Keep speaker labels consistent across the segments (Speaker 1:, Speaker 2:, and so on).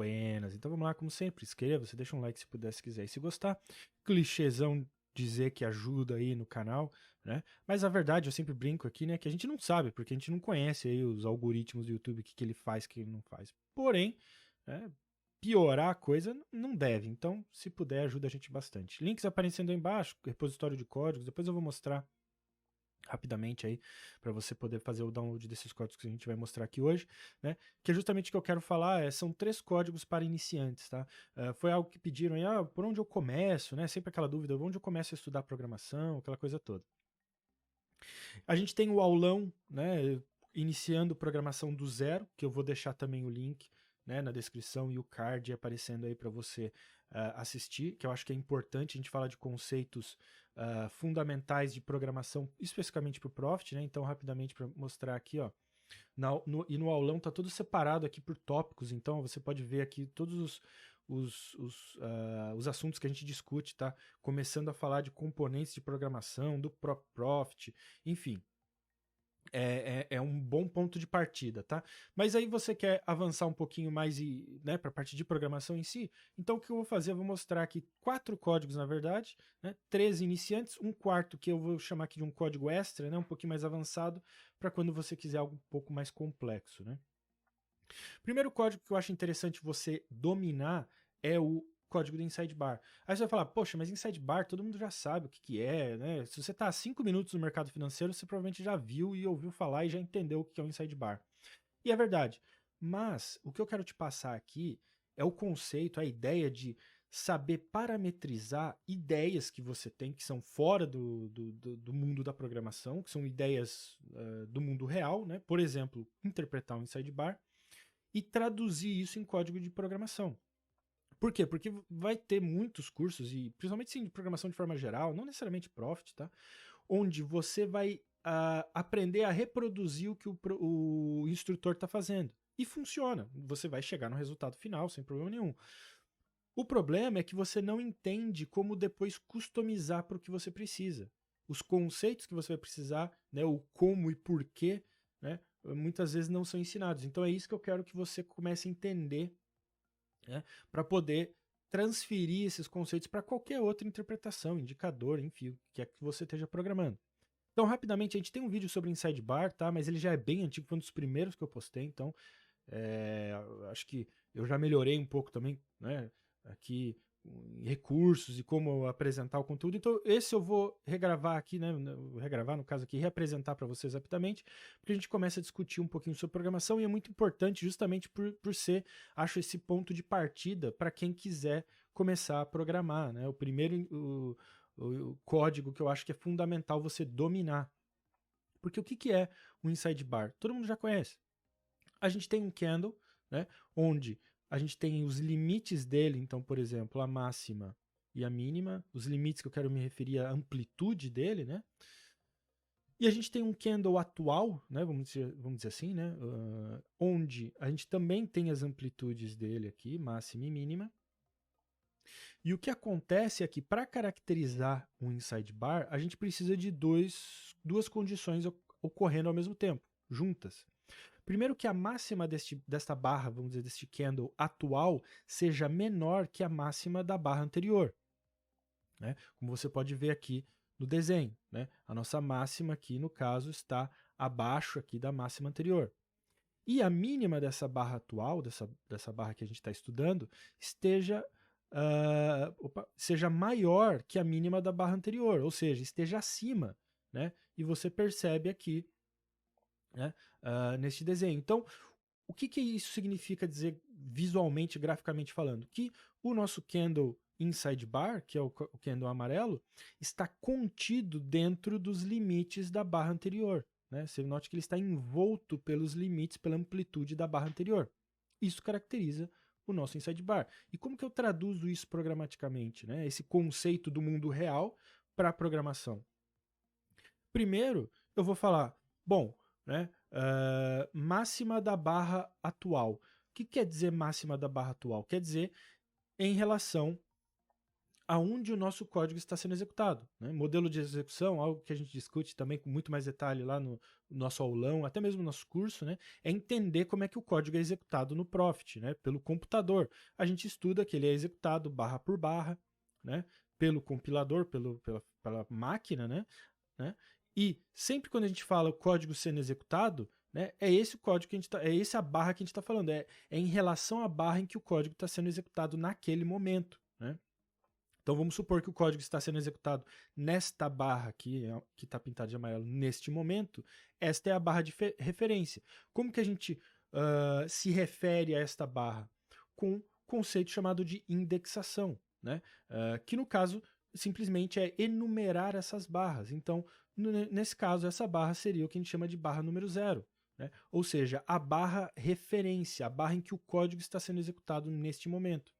Speaker 1: Buenas. Então vamos lá, como sempre, inscreva-se, deixa um like se puder, se quiser. E se gostar, clichêzão dizer que ajuda aí no canal, né? Mas a verdade, eu sempre brinco aqui, né, que a gente não sabe, porque a gente não conhece aí os algoritmos do YouTube, o que ele faz, o que ele não faz. Porém, né, piorar a coisa não deve. Então, se puder, ajuda a gente bastante. Links aparecendo aí embaixo, repositório de códigos, depois eu vou mostrar rapidamente aí para você poder fazer o download desses códigos que a gente vai mostrar aqui hoje, né? Que é justamente o que eu quero falar, são 3 códigos para iniciantes, tá? Foi algo que pediram aí, por onde eu começo, né? Sempre aquela dúvida, onde eu começo a estudar programação, aquela coisa toda. A gente tem o aulão, né? Iniciando programação do zero, que eu vou deixar também o link, né, na descrição e o card aparecendo aí para você assistir, que eu acho que é importante. A gente fala de conceitos fundamentais de programação, especificamente para o Profit, né? Então, rapidamente para mostrar aqui, ó. E no aulão tá tudo separado aqui por tópicos, então você pode ver aqui todos os assuntos que a gente discute, tá? Começando a falar de componentes de programação, do Profit, enfim. É um bom ponto de partida, tá? Mas aí você quer avançar um pouquinho mais né, para a parte de programação em si, então o que eu vou fazer? Eu vou mostrar aqui 4 códigos, na verdade, né? 3 iniciantes, um quarto que eu vou chamar aqui de um código extra, né? Um pouquinho mais avançado, para quando você quiser algo um pouco mais complexo, né? Primeiro código que eu acho interessante você dominar é o código do Inside Bar. Aí você vai falar, poxa, mas Inside Bar todo mundo já sabe o que é, né? Se você está há 5 minutos no mercado financeiro, você provavelmente já viu e ouviu falar e já entendeu o que é o Inside Bar. E é verdade. Mas o que eu quero te passar aqui é o conceito, a ideia de saber parametrizar ideias que você tem, que são fora do mundo da programação, que são ideias do mundo real, né? Por exemplo, interpretar um Inside Bar e traduzir isso em código de programação. Por quê? Porque vai ter muitos cursos, e principalmente sim, de programação de forma geral, não necessariamente Profit, tá? Onde você vai aprender a reproduzir o que o instrutor está fazendo. E funciona. Você vai chegar no resultado final sem problema nenhum. O problema é que você não entende como depois customizar para o que você precisa. Os conceitos que você vai precisar, né, o como e porquê, né, muitas vezes não são ensinados. Então é isso que eu quero que você comece a entender, né, para poder transferir esses conceitos para qualquer outra interpretação, indicador, enfim, o que é que você esteja programando. Então, rapidamente, a gente tem um vídeo sobre Inside Bar, tá? Mas ele já é bem antigo, foi um dos primeiros que eu postei, então acho que eu já melhorei um pouco também, né? Aqui em recursos e como apresentar o conteúdo. Então, esse eu vou regravar aqui, né? Regravar, no caso aqui, reapresentar para vocês rapidamente, porque a gente começa a discutir um pouquinho sobre programação e é muito importante justamente por ser, acho, esse ponto de partida para quem quiser começar a programar, né? O primeiro o código que eu acho que é fundamental você dominar. Porque o que é um Inside Bar? Todo mundo já conhece. A gente tem um candle, né, onde a gente tem os limites dele, então, por exemplo, a máxima e a mínima, os limites que eu quero me referir à amplitude dele, né? E a gente tem um candle atual, né, vamos dizer assim, né, onde a gente também tem as amplitudes dele aqui, máxima e mínima. E o que acontece é que para caracterizar um inside bar, a gente precisa de duas condições ocorrendo ao mesmo tempo, juntas. Primeiro que a máxima desta barra, vamos dizer, deste candle atual, seja menor que a máxima da barra anterior, né? Como você pode ver aqui no desenho, né? A nossa máxima aqui, no caso, está abaixo aqui da máxima anterior. E a mínima dessa barra atual, dessa barra que a gente está estudando, seja maior que a mínima da barra anterior, ou seja, esteja acima, né? E você percebe aqui, né, neste desenho. Então, o que isso significa dizer visualmente, graficamente falando? Que o nosso candle inside bar, que é o candle amarelo, está contido dentro dos limites da barra anterior. Né? Você note que ele está envolto pelos limites, pela amplitude da barra anterior. Isso caracteriza o nosso inside bar. E como que eu traduzo isso programaticamente? Né? Esse conceito do mundo real para a programação. Primeiro, eu vou falar, bom, né, máxima da barra atual. O que quer dizer máxima da barra atual? Quer dizer em relação aonde o nosso código está sendo executado, né? Modelo de execução, algo que a gente discute também com muito mais detalhe lá no nosso aulão, até mesmo no nosso curso, né? É entender como é que o código é executado no Profit, né? Pelo computador. A gente estuda que ele é executado barra por barra, né? Pelo compilador, pela máquina, né? E sempre quando a gente fala o código sendo executado, né, é esse o código que a gente tá, é essa a barra que a gente está falando, é em relação à barra em que o código está sendo executado naquele momento, né? Então vamos supor que o código está sendo executado nesta barra aqui, que está pintada de amarelo neste momento, esta é a barra de referência. Como que a gente se refere a esta barra? Com um conceito chamado de indexação, né? Que no caso simplesmente é enumerar essas barras. Então, nesse caso, essa barra seria o que a gente chama de barra número 0. Né? Ou seja, a barra referência, a barra em que o código está sendo executado neste momento.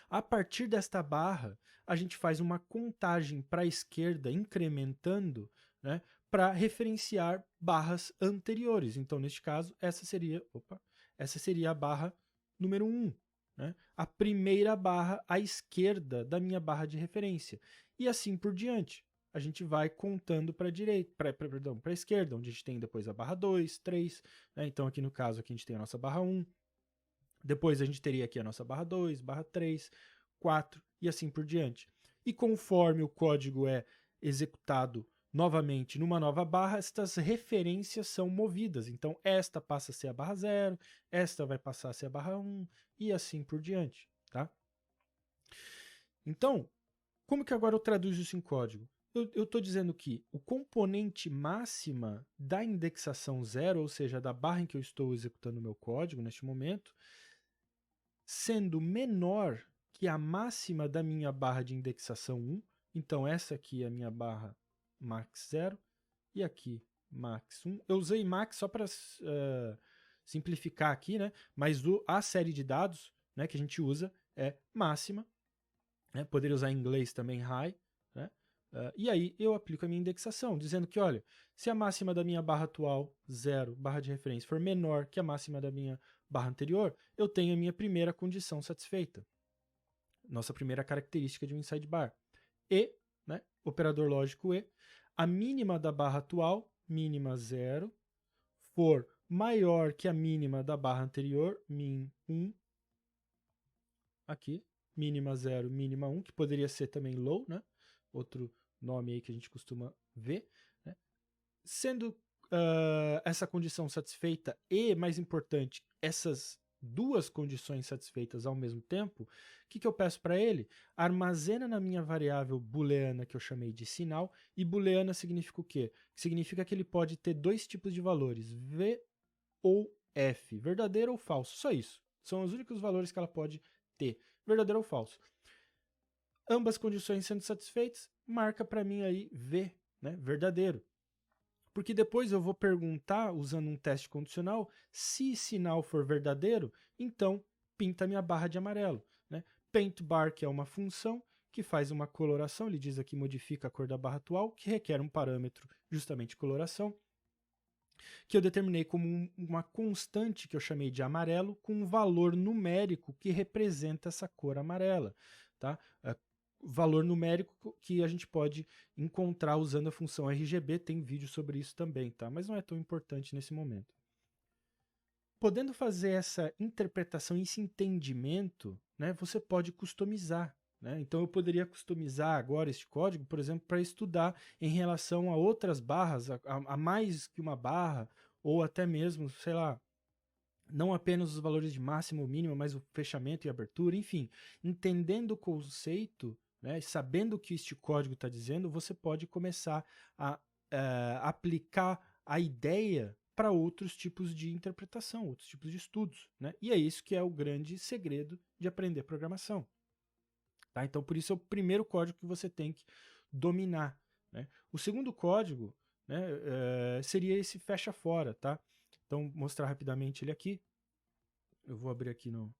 Speaker 1: A partir desta barra, a gente faz uma contagem para a esquerda, incrementando, né, para referenciar barras anteriores. Então, neste caso, essa seria a barra número 1. Né? A primeira barra à esquerda da minha barra de referência. E assim por diante. A gente vai contando para a direita, para a esquerda, onde a gente tem depois a barra 2, 3. Né? Então, aqui no caso, aqui a gente tem a nossa barra 1. Depois a gente teria aqui a nossa barra 2, barra 3, 4 e assim por diante. E conforme o código é executado novamente numa nova barra, estas referências são movidas. Então, esta passa a ser a barra 0, esta vai passar a ser a barra 1 e assim por diante. Tá? Então, como que agora eu traduzo isso em código? Eu estou dizendo que o componente máxima da indexação 0, ou seja, da barra em que eu estou executando o meu código neste momento, sendo menor que a máxima da minha barra de indexação 1. Então, essa aqui é a minha barra max 0 e aqui max 1. Eu usei max só para simplificar aqui, né? Mas a série de dados, né, que a gente usa é máxima. Né? Poderia usar em inglês também high. Né? E aí eu aplico a minha indexação, dizendo que, olha, se a máxima da minha barra atual, 0, barra de referência, for menor que a máxima da minha barra anterior, eu tenho a minha primeira condição satisfeita. Nossa primeira característica de um inside bar. E, né, operador lógico E, a mínima da barra atual, mínima 0, for maior que a mínima da barra anterior, min 1, aqui, mínima 0, mínima 1, que poderia ser também low, né? Outro nome aí que a gente costuma ver. Né? Sendo essa condição satisfeita e, mais importante, essas duas condições satisfeitas ao mesmo tempo, o que eu peço para ele? Armazena na minha variável booleana, que eu chamei de sinal, e booleana significa o quê? Significa que ele pode ter dois tipos de valores, V ou F, verdadeiro ou falso, só isso. São os únicos valores que ela pode ter, verdadeiro ou falso. Ambas condições sendo satisfeitas, marca para mim aí V, né, verdadeiro. Porque depois eu vou perguntar, usando um teste condicional, se sinal for verdadeiro, então pinta minha barra de amarelo. Né? Paint bar, que é uma função que faz uma coloração, ele diz aqui modifica a cor da barra atual, que requer um parâmetro, justamente coloração, que eu determinei como uma constante que eu chamei de amarelo, com um valor numérico que representa essa cor amarela. Tá? Valor numérico que a gente pode encontrar usando a função RGB, tem vídeo sobre isso também, tá? Mas não é tão importante nesse momento. Podendo fazer essa interpretação, esse entendimento, né, você pode customizar. Né? Então eu poderia customizar agora este código, por exemplo, para estudar em relação a outras barras, a mais que uma barra, ou até mesmo, sei lá, não apenas os valores de máximo ou mínimo, mas o fechamento e abertura, enfim, entendendo o conceito, né, sabendo o que este código está dizendo, você pode começar a aplicar a ideia para outros tipos de interpretação, outros tipos de estudos. Né? E é isso que é o grande segredo de aprender programação. Tá? Então, por isso é o primeiro código que você tem que dominar. Né? O segundo código, né, seria esse fecha fora. Tá? Então, mostrar rapidamente ele aqui. Eu vou abrir aqui no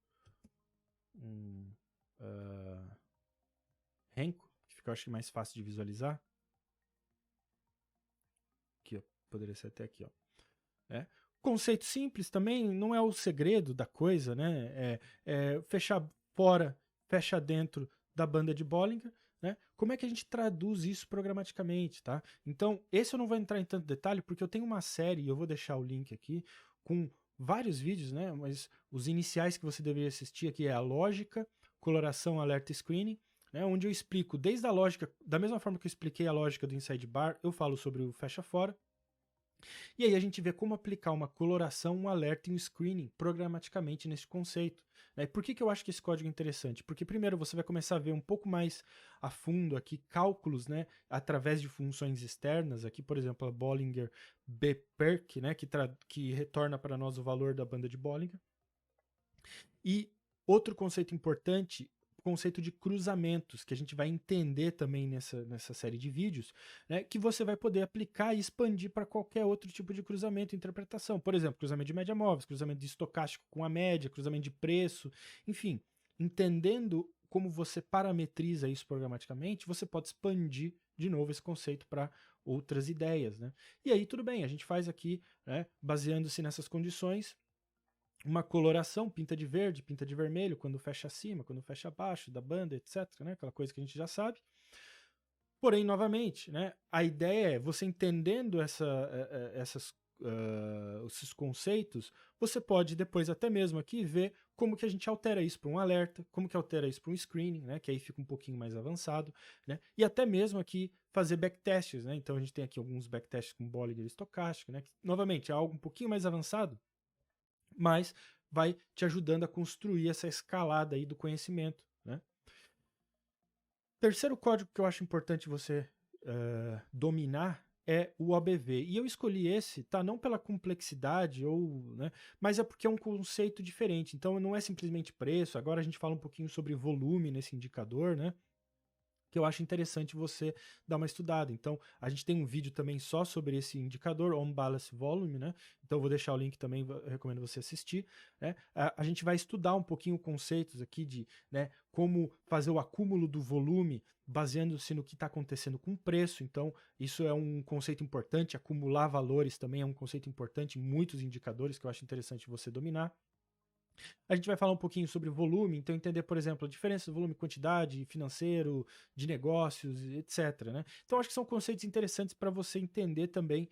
Speaker 1: Renko, que fica, eu acho, mais fácil de visualizar. Aqui, ó, poderia ser até aqui. Ó. Conceito simples também, não é o segredo da coisa. Né? Fechar fora, fecha dentro da banda de Bollinger, né? Como é que a gente traduz isso programaticamente, tá? Então, esse eu não vou entrar em tanto detalhe, porque eu tenho uma série, eu vou deixar o link aqui, com vários vídeos, né? Mas os iniciais que você deveria assistir aqui é a lógica, coloração, alerta e screening, né? Onde eu explico desde a lógica, da mesma forma que eu expliquei a lógica do inside bar, eu falo sobre o fecha fora. E aí a gente vê como aplicar uma coloração, um alerta e um screening programaticamente nesse conceito. Né? Por que eu acho que esse código é interessante? Porque primeiro você vai começar a ver um pouco mais a fundo aqui cálculos, né, através de funções externas, aqui por exemplo a Bollinger Bperk, né, que retorna para nós o valor da banda de Bollinger. E outro conceito importante, o conceito de cruzamentos, que a gente vai entender também nessa série de vídeos, né, que você vai poder aplicar e expandir para qualquer outro tipo de cruzamento e interpretação. Por exemplo, cruzamento de média móveis, cruzamento de estocástico com a média, cruzamento de preço, enfim, entendendo como você parametriza isso programaticamente, você pode expandir de novo esse conceito para outras ideias. Né? E aí tudo bem, a gente faz aqui, né, baseando-se nessas condições, uma coloração, pinta de verde, pinta de vermelho, quando fecha acima, quando fecha abaixo da banda, etc. Né? Aquela coisa que a gente já sabe. Porém, novamente, né, a ideia é você entendendo esses conceitos, você pode depois até mesmo aqui ver como que a gente altera isso para um alerta, como que altera isso para um screening, né, que aí fica um pouquinho mais avançado, né, e até mesmo aqui fazer backtests, né, então a gente tem aqui alguns backtests com Bollinger estocástico, né, que novamente é algo um pouquinho mais avançado, mas vai te ajudando a construir essa escalada aí do conhecimento, né? Terceiro código que eu acho importante você dominar é o OBV. E eu escolhi esse, tá? Não pela complexidade, né, mas é porque é um conceito diferente. Então não é simplesmente preço. Agora a gente fala um pouquinho sobre volume nesse indicador, né? Que eu acho interessante você dar uma estudada. Então, a gente tem um vídeo também só sobre esse indicador, On Balance Volume, né? Então, eu vou deixar o link também, eu recomendo você assistir. Né? A gente vai estudar um pouquinho conceitos aqui de, né, como fazer o acúmulo do volume baseando-se no que está acontecendo com o preço. Então, isso é um conceito importante. Acumular valores também é um conceito importante em muitos indicadores que eu acho interessante você dominar. A gente vai falar um pouquinho sobre volume, então entender, por exemplo, a diferença do volume e quantidade, financeiro, de negócios, etc. Né? Então acho que são conceitos interessantes para você entender também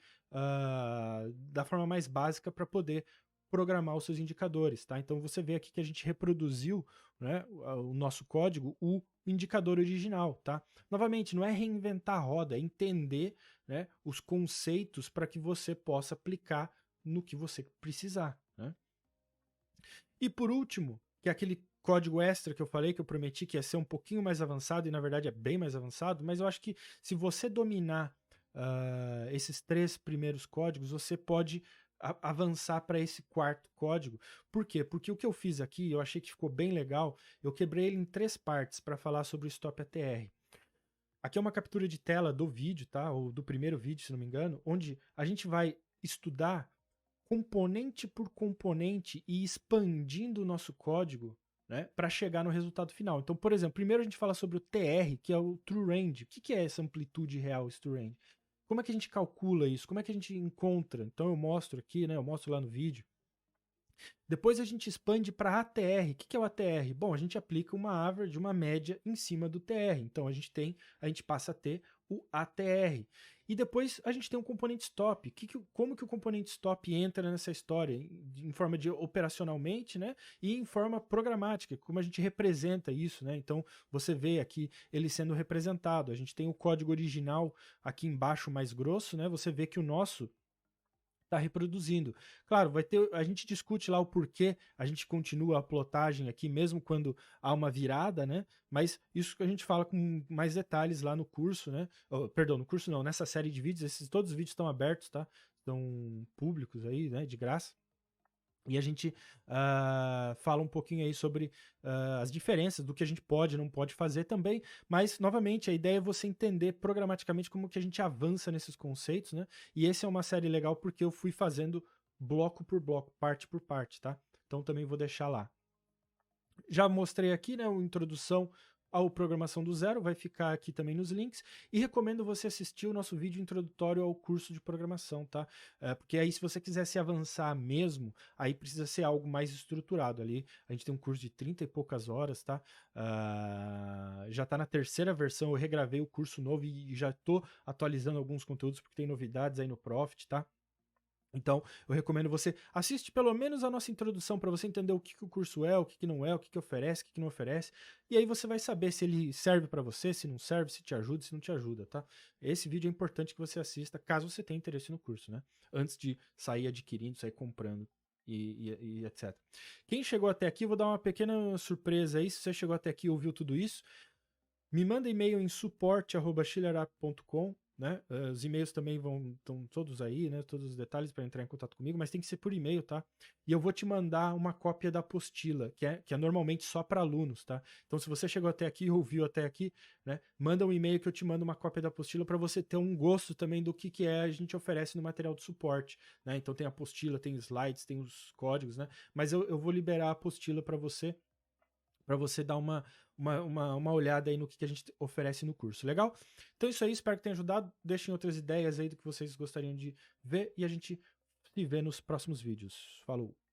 Speaker 1: da forma mais básica para poder programar os seus indicadores. Tá? Então você vê aqui que a gente reproduziu, né, o nosso código, o indicador original. Tá? Novamente, não é reinventar a roda, é entender, né, os conceitos para que você possa aplicar no que você precisar. Né? E por último, que é aquele código extra que eu falei, que eu prometi que ia ser um pouquinho mais avançado, e na verdade é bem mais avançado, mas eu acho que se você dominar esses 3 primeiros códigos, você pode avançar para esse quarto código. Por quê? Porque o que eu fiz aqui, eu achei que ficou bem legal, eu quebrei ele em 3 partes para falar sobre o Stop ATR. Aqui é uma captura de tela do vídeo, tá? Ou do primeiro vídeo, se não me engano, onde a gente vai estudar componente por componente e expandindo o nosso código, né, para chegar no resultado final. Então, por exemplo, primeiro a gente fala sobre o TR, que é o True Range. O que é essa amplitude real, esse True Range? Como é que a gente calcula isso? Como é que a gente encontra? Então eu mostro aqui, né, eu mostro lá no vídeo. Depois a gente expande para ATR. O que é o ATR? Bom, a gente aplica uma average, uma média em cima do TR. Então a gente passa a ter o ATR. E depois a gente tem um componente stop. Como que o componente stop entra nessa história? Em forma de operacionalmente, né? E em forma programática, como a gente representa isso, né? Então você vê aqui ele sendo representado. A gente tem o código original aqui embaixo mais grosso, né? Você vê que o nosso está reproduzindo. Claro, a gente discute lá o porquê a gente continua a plotagem aqui, mesmo quando há uma virada, né? Mas isso que a gente fala com mais detalhes lá no curso, né? Perdão, no curso não, nessa série de vídeos, todos os vídeos estão abertos, tá? Estão públicos aí, né? De graça. E a gente fala um pouquinho aí sobre as diferenças do que a gente pode e não pode fazer também, mas, novamente, a ideia é você entender programaticamente como que a gente avança nesses conceitos, né? E esse é uma série legal porque eu fui fazendo bloco por bloco, parte por parte, tá? Então também vou deixar lá. Já mostrei aqui, né, uma introdução ao Programação do Zero, vai ficar aqui também nos links, e recomendo você assistir o nosso vídeo introdutório ao curso de programação, tá? Porque aí se você quiser se avançar mesmo, aí precisa ser algo mais estruturado ali. A gente tem um curso de 30 e poucas horas, tá? Já tá na terceira versão, eu regravei o curso novo e já tô atualizando alguns conteúdos porque tem novidades aí no Profit, tá? Então, eu recomendo você assiste pelo menos a nossa introdução para você entender o que o curso é, o que não é, o que oferece, o que não oferece, e aí você vai saber se ele serve para você, se não serve, se te ajuda, se não te ajuda, tá? Esse vídeo é importante que você assista, caso você tenha interesse no curso, né? Antes de sair adquirindo, sair comprando e etc. Quem chegou até aqui, vou dar uma pequena surpresa aí, se você chegou até aqui e ouviu tudo isso, me manda e-mail em suporte@chillerap.com, né? Os e-mails também estão todos aí, né? Todos os detalhes para entrar em contato comigo, mas tem que ser por e-mail, tá? E eu vou te mandar uma cópia da apostila, que é normalmente só para alunos, tá? Então, se você chegou até aqui, ouviu até aqui, né? Manda um e-mail que eu te mando uma cópia da apostila para você ter um gosto também do que a gente oferece no material de suporte, né? Então tem a apostila, tem slides, tem os códigos, né? Mas eu vou liberar a apostila para você dar uma olhada aí no que a gente oferece no curso, legal? Então é isso aí, espero que tenha ajudado. Deixem outras ideias aí do que vocês gostariam de ver e a gente se vê nos próximos vídeos. Falou!